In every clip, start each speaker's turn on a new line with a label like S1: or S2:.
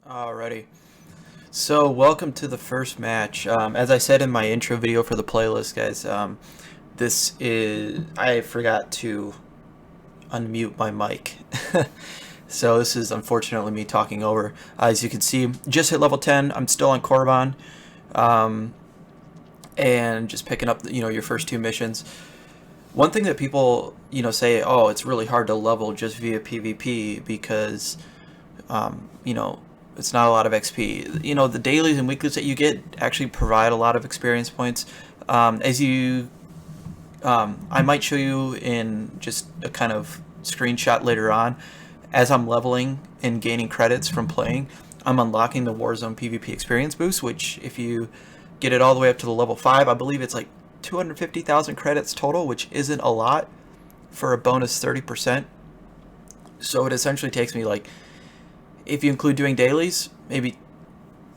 S1: Alrighty. So, welcome to the first match. As I said in my intro video for the playlist, guys, this is. I forgot to unmute my mic. So, this is unfortunately me talking over. As you can see, just hit level 10. I'm still on Korriban. And just picking up, your first two missions. One thing that people, say, oh, it's really hard to level just via PvP because, you know, it's not a lot of XP. The dailies and weeklies that you get actually provide a lot of experience points. I might show you in just a kind of screenshot later on. As I'm leveling and gaining credits from playing, I'm unlocking the Warzone PvP experience boost, which if you get it all the way up to the level 5, I believe it's like 250,000 credits total, which isn't a lot for a bonus 30%. So it essentially takes me, like, if you include doing dailies, maybe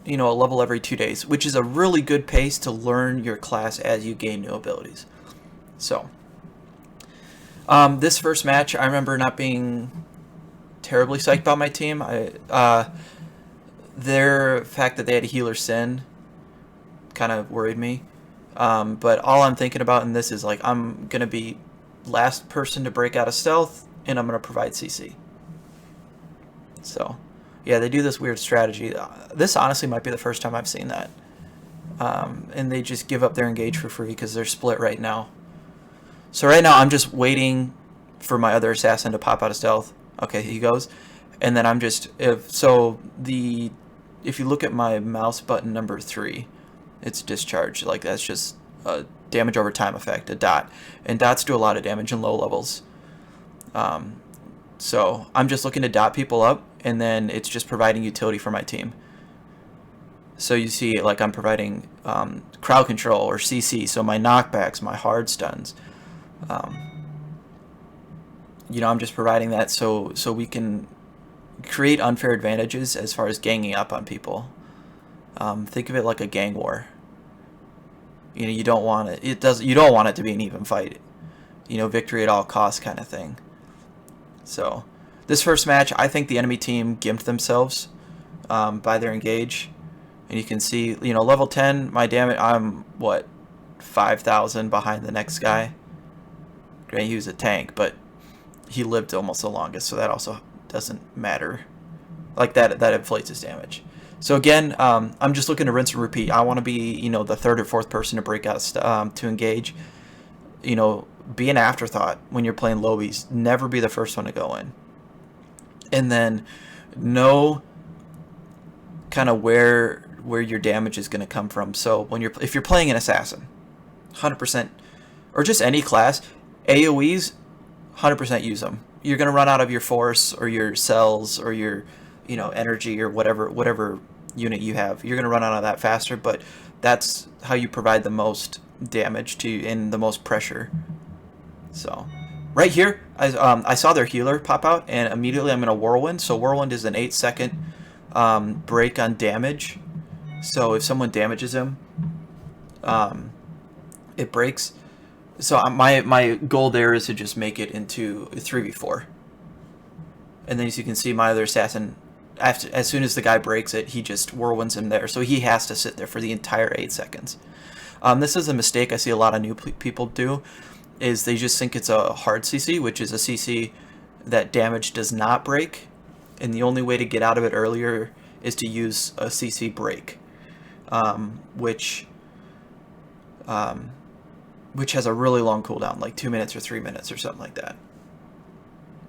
S1: a level every 2 days, which is a really good pace to learn your class as you gain new abilities. So this first match, I remember not being terribly psyched about my team. Their fact that they had a healer Sin kind of worried me. But all I'm thinking about in this is, like, I'm gonna be last person to break out of stealth, and I'm gonna provide CC. So yeah, they do this weird strategy. This honestly might be the first time I've seen that. And they just give up their engage for free because they're split right now. So right now I'm just waiting for my other assassin to pop out of stealth. Okay, he goes. And then I'm just... If you look at my mouse button number 3, it's discharge. Like, that's just a damage over time effect, a dot. And dots do a lot of damage in low levels. So I'm just looking to dot people up, and then it's just providing utility for my team. So you see, like, I'm providing crowd control or CC, so my knockbacks, my hard stuns. I'm just providing that so we can create unfair advantages as far as ganging up on people. Think of it like a gang war. You don't want it. You don't want it to be an even fight. Victory at all costs kind of thing. So, this first match, I think the enemy team gimped themselves by their engage. And you can see, level 10, my damage, I'm, 5,000 behind the next guy. Granted, he was a tank, but he lived almost the longest, so that also doesn't matter. Like, that inflates his damage. So again, I'm just looking to rinse and repeat. I want to be, the third or fourth person to break out, to engage. Be an afterthought when you're playing Lowbies. Never be the first one to go in. And then know kind of where your damage is going to come from. So if you're playing an assassin, 100%, or just any class, AoEs, 100% use them. You're going to run out of your force or your cells or your energy or whatever unit you have. You're going to run out of that faster, but that's how you provide the most damage to you and the most pressure. So right here, I saw their healer pop out, and immediately I'm going to Whirlwind. So Whirlwind is an 8-second break on damage. So if someone damages him, it breaks. So my goal there is to just make it into a 3v4. And then as you can see, my other assassin, as soon as the guy breaks it, he just Whirlwinds him there. So he has to sit there for the entire 8 seconds. This is a mistake I see a lot of new people do, is they just think it's a hard CC, which is a CC that damage does not break, and the only way to get out of it earlier is to use a CC break, which has a really long cooldown, like 2 minutes or 3 minutes or something like that.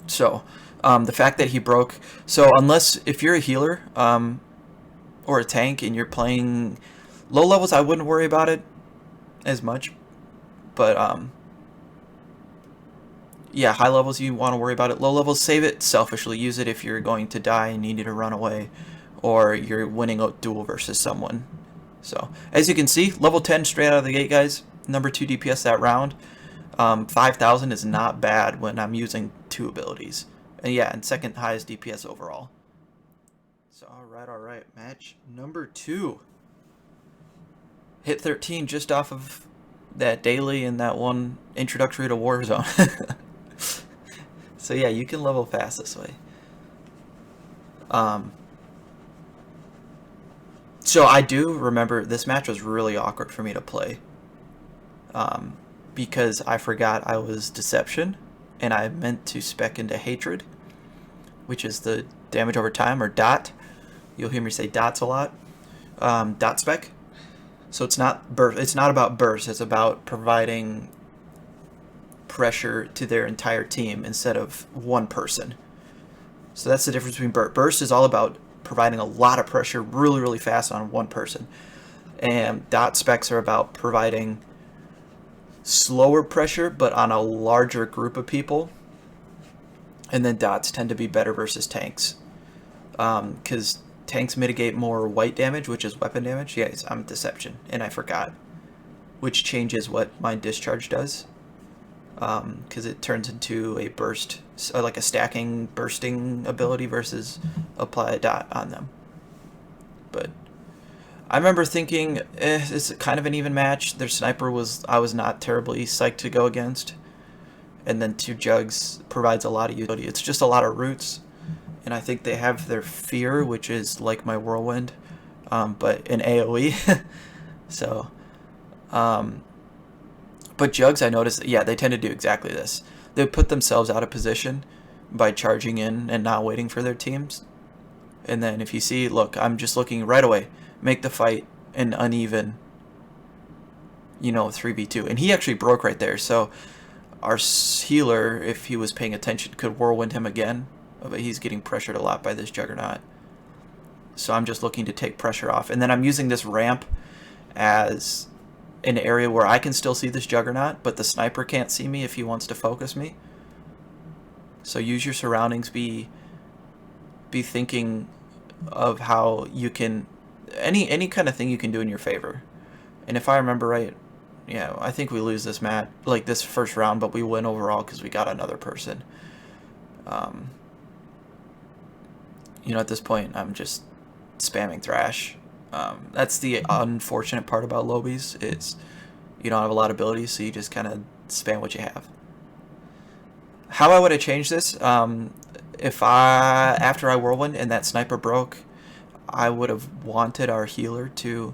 S1: So the fact that he broke, so if you're a healer or a tank and you're playing low levels, I wouldn't worry about it as much, but yeah, high levels you want to worry about it. Low levels, save it selfishly. Use it if you're going to die and you need to run away, or you're winning a duel versus someone. So as you can see, level 10 straight out of the gate, guys. Number 2 DPS that round. 5,000 is not bad when I'm using 2 abilities. And yeah, and second highest DPS overall. So alright, match number 2. Hit 13 just off of that daily and that one introductory to Warzone. So yeah, you can level fast this way. So I do remember this match was really awkward for me to play. Because I forgot I was Deception, and I meant to spec into Hatred, which is the damage over time, or dot. You'll hear me say dots a lot. Dot spec. So it's not burst. It's not about burst. It's about providing pressure to their entire team instead of one person. So that's the difference between burst. Burst is all about providing a lot of pressure really, really fast on one person, and dot specs are about providing slower pressure but on a larger group of people. And then dots tend to be better versus tanks, because tanks mitigate more white damage, which is weapon damage. Yes, I'm Deception, and I forgot, which changes what my discharge does, because it turns into a burst, like a stacking bursting ability versus apply a dot on them. But I remember thinking, it's kind of an even match. Their sniper I was not terribly psyched to go against. And then 2 jugs provides a lot of utility. It's just a lot of roots. And I think they have their fear, which is like my whirlwind, but in AoE. So, but jugs, I noticed, yeah, they tend to do exactly this. They put themselves out of position by charging in and not waiting for their teams. And then if you see, look, I'm just looking right away. Make the fight an uneven, 3v2. And he actually broke right there. So our healer, if he was paying attention, could whirlwind him again. But he's getting pressured a lot by this Juggernaut. So I'm just looking to take pressure off. And then I'm using this ramp as an area where I can still see this Juggernaut, but the sniper can't see me if he wants to focus me. So use your surroundings. Be thinking of how you can... Any kind of thing you can do in your favor. And if I remember right, yeah, I think we lose this match, like this first round, but we win overall because we got another person. At this point, I'm just spamming Thrash. That's the unfortunate part about Lowbies, is you don't have a lot of abilities, so you just kind of spam what you have. How I would have changed this, if after I whirlwind and that sniper broke, I would have wanted our healer to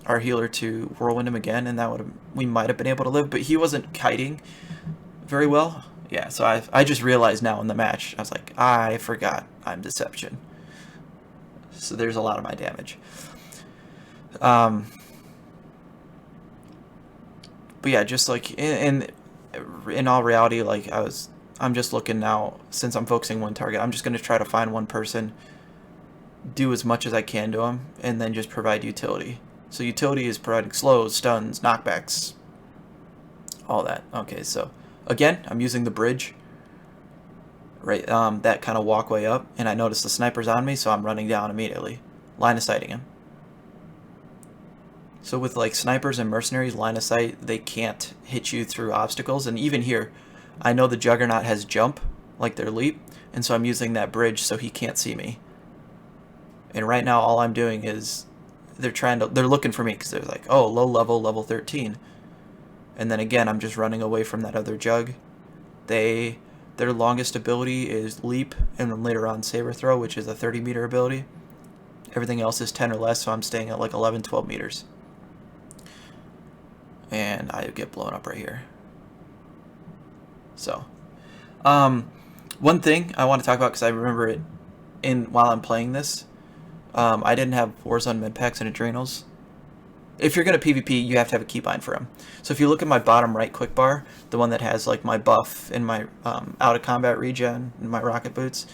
S1: whirlwind him again, and that we might have been able to live. But he wasn't kiting very well. Yeah, so I just realized now in the match, I was like, I forgot I'm Deception. So there's a lot of my damage. But yeah, just like in all reality, like I'm just looking now, since I'm focusing one target, I'm just going to try to find one person, do as much as I can to him, and then just provide utility. So utility is providing slows, stuns, knockbacks, all that. Okay, so again, I'm using the bridge, right, that kind of walkway up, and I notice the sniper's on me, so I'm running down immediately, line of sighting him. So with like snipers and mercenaries, line of sight, they can't hit you through obstacles. And even here, I know the Juggernaut has jump, like their leap, and so I'm using that bridge so he can't see me. And right now, all I'm doing is they're looking for me because they're like, oh, low level, level 13. And then again, I'm just running away from that other Jug. Their longest ability is leap, and then later on saber throw, which is a 30-meter ability. Everything else is 10 or less, so I'm staying at like 11, 12 meters. And I get blown up right here. So, one thing I want to talk about, because I remember it while I'm playing this, I didn't have Warzone mid-packs and adrenals. If you're going to PvP, you have to have a keybind for them. So if you look at my bottom right quick bar, the one that has like my buff and my out of combat regen and my rocket boots,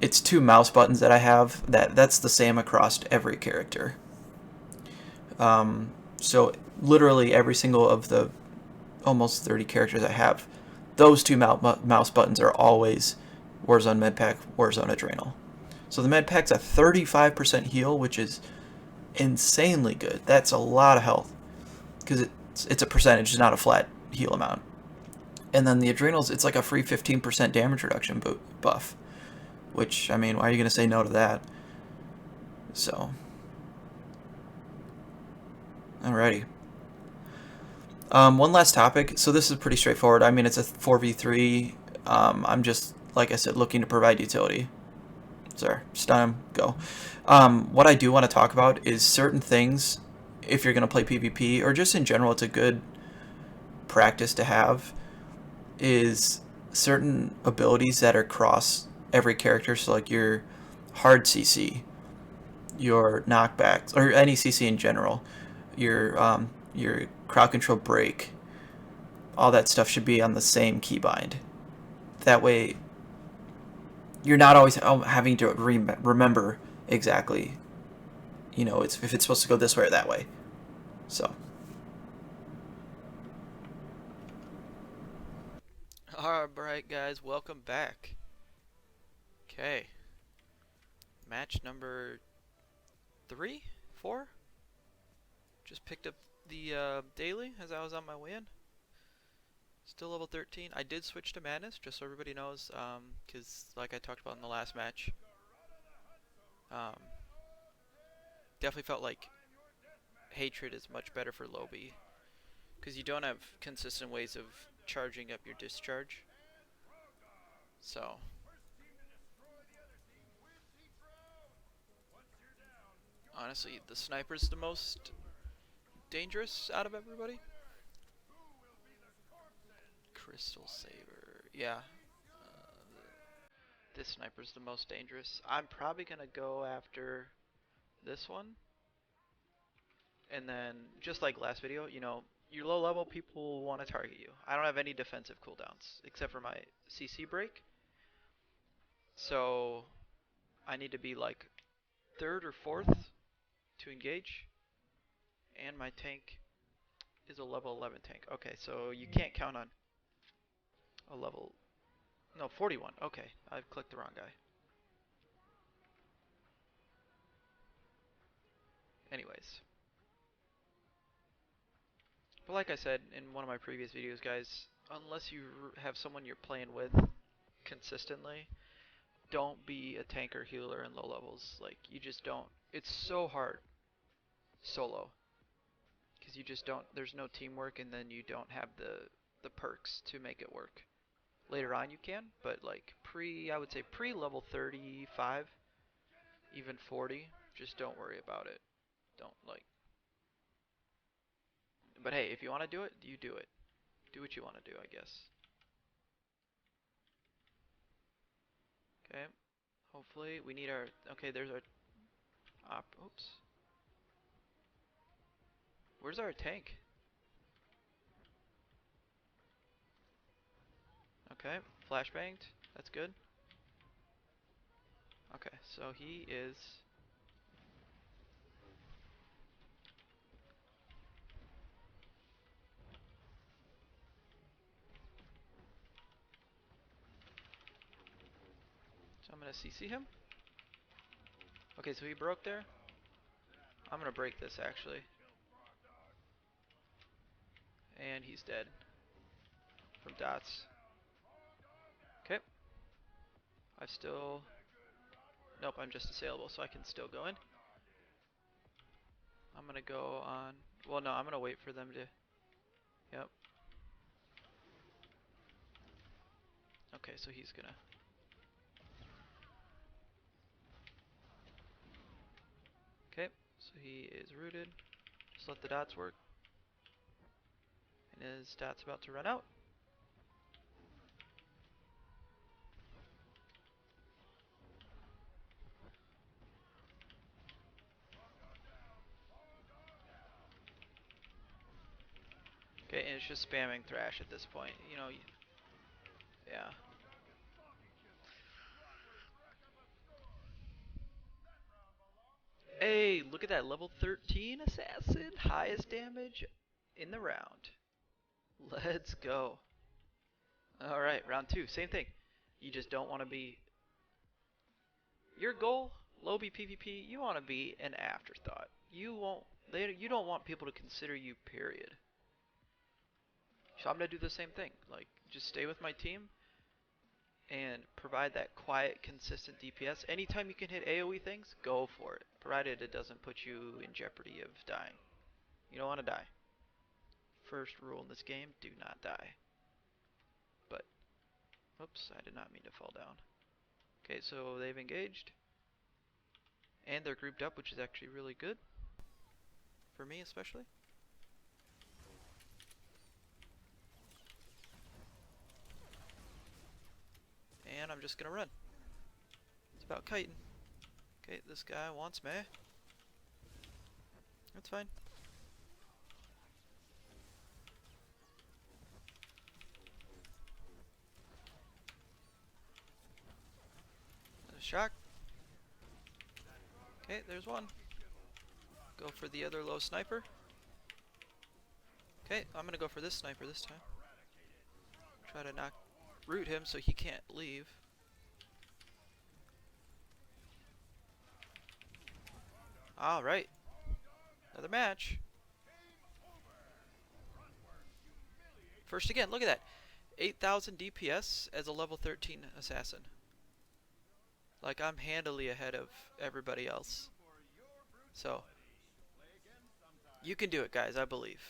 S1: it's 2 mouse buttons that I have. That's the same across every character. So literally every single of the almost 30 characters I have, those 2 mouse buttons are always Warzone medpack, Warzone adrenal. So the medpack's a 35% heal, which is insanely good. That's a lot of health, because it's a percentage, it's not a flat heal amount. And then the adrenals, it's like a free 15% damage reduction buff, which, I mean, why are you going to say no to that? So, alrighty. One last topic. So this is pretty straightforward. I mean, it's a 4v3. I'm just, like I said, looking to provide utility. Sorry, stun him, go. What I do want to talk about is certain things, if you're going to play PvP, or just in general, it's a good practice to have, is certain abilities that are cross every character. So, like your hard CC, your knockbacks, or any CC in general, your crowd control break, all that stuff should be on the same keybind. That way, you're not always having to remember exactly, if it's supposed to go this way or that way. So,
S2: Alright, guys, welcome back. Okay, match number 3? 4? Just picked up the daily as I was on my way in. Still level 13. I did switch to Madness, just so everybody knows, because like I talked about in the last match, um, definitely felt like Hatred is much better for Lowbie, because you don't have consistent ways of charging up your discharge. So, honestly, the sniper's the most dangerous out of everybody. Crystal Saber, yeah. This sniper's the most dangerous. I'm probably gonna go after this one. And then, just like last video, you low level people want to target you. I don't have any defensive cooldowns, except for my CC break. So, I need to be like 3rd or 4th to engage. And my tank is a level 11 tank. Okay, so you can't count on a level... No, 41. Okay, I've clicked the wrong guy. Anyways. But like I said in one of my previous videos, guys, unless you have someone you're playing with consistently, don't be a tank or healer in low levels. Like, you just don't. It's so hard solo because you just don't. There's no teamwork, and then you don't have the perks to make it work. Later on, you can, but like I would say pre level 35, even 40, just don't worry about it. Don't like. But hey, if you want to do it, you do it. Do what you want to do, I guess. Okay. Hopefully, we need our. Okay, there's our. Oops. Where's our tank? Okay, flashbanged. That's good. Okay, so he is. So I'm gonna CC him. Okay, so he broke there. I'm gonna break this actually. And he's dead. From dots. Okay. I've still. Nope, I'm just assailable, so I can still go in. I'm gonna go on. Well, no, I'm gonna wait for them to. Yep. Okay, so he's gonna. Okay, so he is rooted. Just let the dots work. And his dots about to run out. Okay, and it's just spamming Thrash at this point. Yeah. Hey, look at that, level 13 assassin, highest damage in the round. Let's go. Alright, round 2, same thing. You just don't want to be... Your goal, Lowbie PvP, you want to be an afterthought. You don't want people to consider you, period. So I'm going to do the same thing. Like, just stay with my team and provide that quiet, consistent DPS. Anytime you can hit AoE things, go for it. Provided it doesn't put you in jeopardy of dying. You don't want to die. First rule in this game, do not die. But, oops, I did not mean to fall down. Okay, so they've engaged. And they're grouped up, which is actually really good. For me, especially. And I'm just gonna run. It's about kiting. Okay, this guy wants me. That's fine. A shock. Okay, there's one. Go for the other low sniper. Okay, I'm gonna go for this sniper this time. Try to root him so he can't leave. Alright. Another match. First again, look at that. 8,000 DPS as a level 13 assassin. Like, I'm handily ahead of everybody else. So, you can do it, guys, I believe.